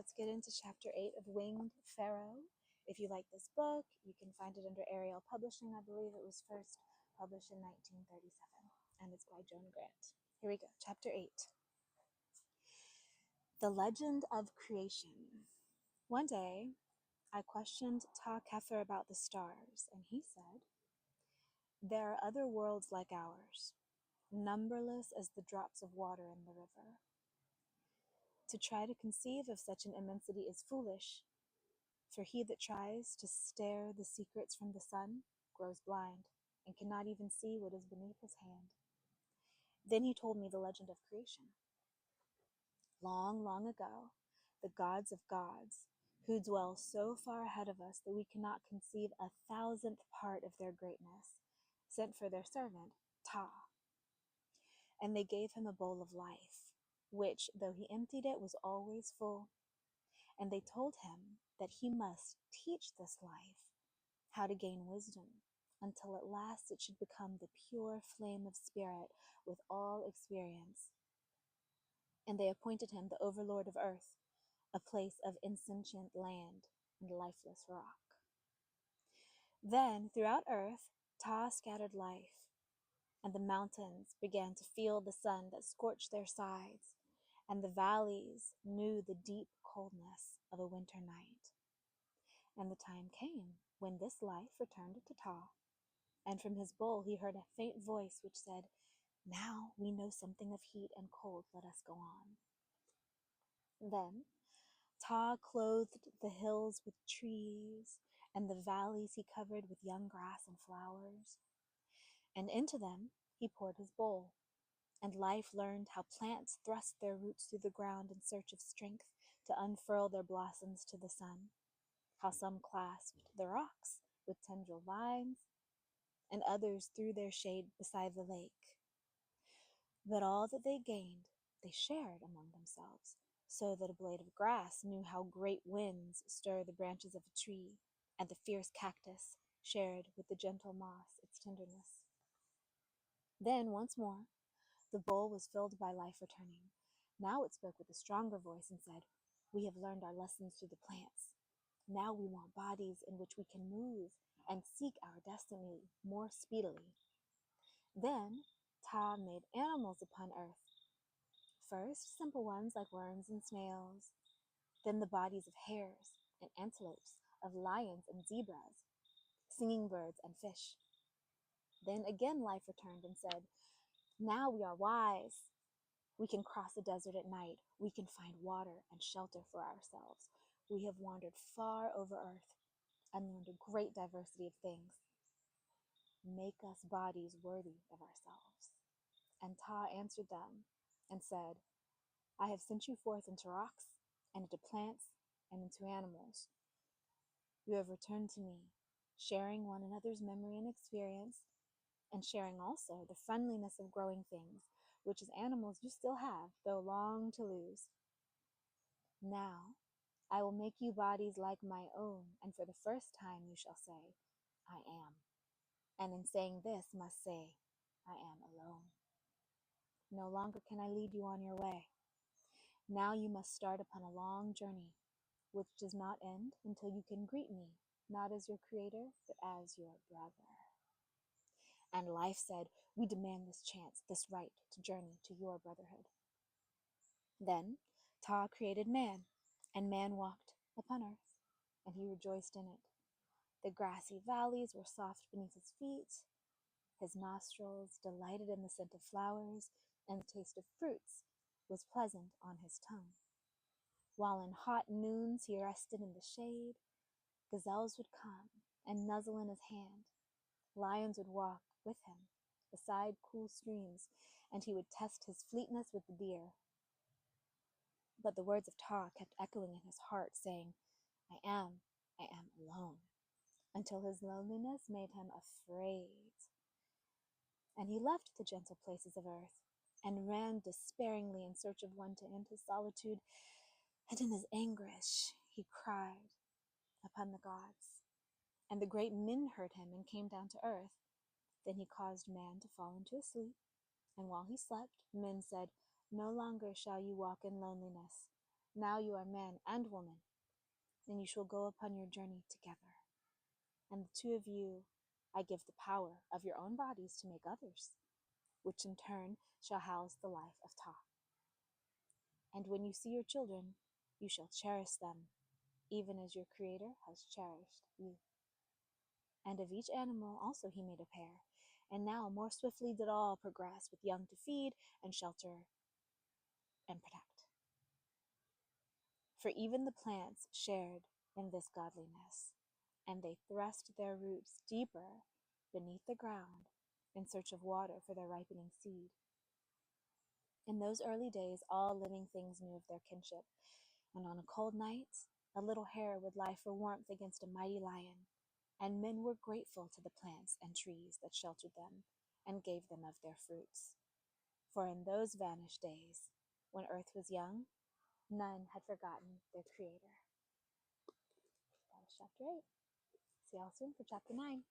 let's get into chapter 8 of Winged Pharaoh. If you like this book, you can find it under Ariel Publishing. I believe it was first published in 1937, and it's by Joan Grant. Here we go, chapter 8. The Legend of Creation. One day, I questioned Ta-Kepher about the stars, and he said, "There are other worlds like ours, numberless as the drops of water in the river. To try to conceive of such an immensity is foolish, for he that tries to stare the secrets from the sun grows blind and cannot even see what is beneath his hand." Then he told me the legend of creation. Long, long ago, the gods of gods, who dwell so far ahead of us that we cannot conceive 1,000th part of their greatness, sent for their servant, Ta. And they gave him a bowl of life, which, though he emptied it, was always full. And they told him that he must teach this life how to gain wisdom, until at last it should become the pure flame of spirit with all experience. And they appointed him the overlord of earth, a place of insentient land and lifeless rock. Then throughout earth Ta scattered life, and the mountains began to feel the sun that scorched their sides, and the valleys knew the deep coldness of a winter night. And the time came when this life returned to Ta, and from his bowl he heard a faint voice which said, "Now we know something of heat and cold, let us go on." Then Ta clothed the hills with trees, and the valleys he covered with young grass and flowers. And into them he poured his bowl, and life learned how plants thrust their roots through the ground in search of strength to unfurl their blossoms to the sun, how some clasped the rocks with tendril vines, and others threw their shade beside the lake. But all that they gained, they shared among themselves, so that a blade of grass knew how great winds stir the branches of a tree, and the fierce cactus shared with the gentle moss its tenderness. Then, once more, the bowl was filled by life returning. Now it spoke with a stronger voice and said, "We have learned our lessons through the plants. Now we want bodies in which we can move and seek our destiny more speedily." Then Ta made animals upon earth. First, simple ones like worms and snails, then the bodies of hares and antelopes, of lions and zebras, singing birds and fish. Then again life returned and said, "Now we are wise. We can cross a desert at night. We can find water and shelter for ourselves. We have wandered far over earth and learned a great diversity of things. Make us bodies worthy of ourselves." And Ta answered them and said, "I have sent you forth into rocks, and into plants, and into animals. You have returned to me, sharing one another's memory and experience, and sharing also the friendliness of growing things, which as animals you still have, though long to lose. Now I will make you bodies like my own, and for the first time you shall say, 'I am,' and in saying this must say, 'I am alone.' No longer can I lead you on your way. Now you must start upon a long journey, which does not end until you can greet me, not as your creator, but as your brother." And life said, "We demand this chance, this right to journey to your brotherhood." Then Ta created man, and man walked upon earth, and he rejoiced in it. The grassy valleys were soft beneath his feet. His nostrils delighted in the scent of flowers, and the taste of fruits was pleasant on his tongue. While in hot noons he rested in the shade, gazelles would come and nuzzle in his hand. Lions would walk with him beside cool streams, and he would test his fleetness with the deer. But the words of Ta kept echoing in his heart, saying, I am alone," until his loneliness made him afraid. And he left the gentle places of earth and ran despairingly in search of one to end his solitude, and in his anguish he cried upon the gods. And the great men heard him and came down to earth. Then he caused man to fall into a sleep, and while he slept, men said, "No longer shall you walk in loneliness. Now you are man and woman, and you shall go upon your journey together. And the two of you I give the power of your own bodies to make others, which in turn shall house the life of Ta. And when you see your children, you shall cherish them, even as your Creator has cherished you. And of each animal also he made a pair. And now more swiftly did all progress, with young to feed and shelter and protect. For even the plants shared in this godliness, and they thrust their roots deeper beneath the ground in search of water for their ripening seed. In those early days, all living things knew of their kinship, and on a cold night, a little hare would lie for warmth against a mighty lion, and men were grateful to the plants and trees that sheltered them and gave them of their fruits. For in those vanished days, when earth was young, none had forgotten their Creator. That was chapter 8. See y'all soon for chapter 9.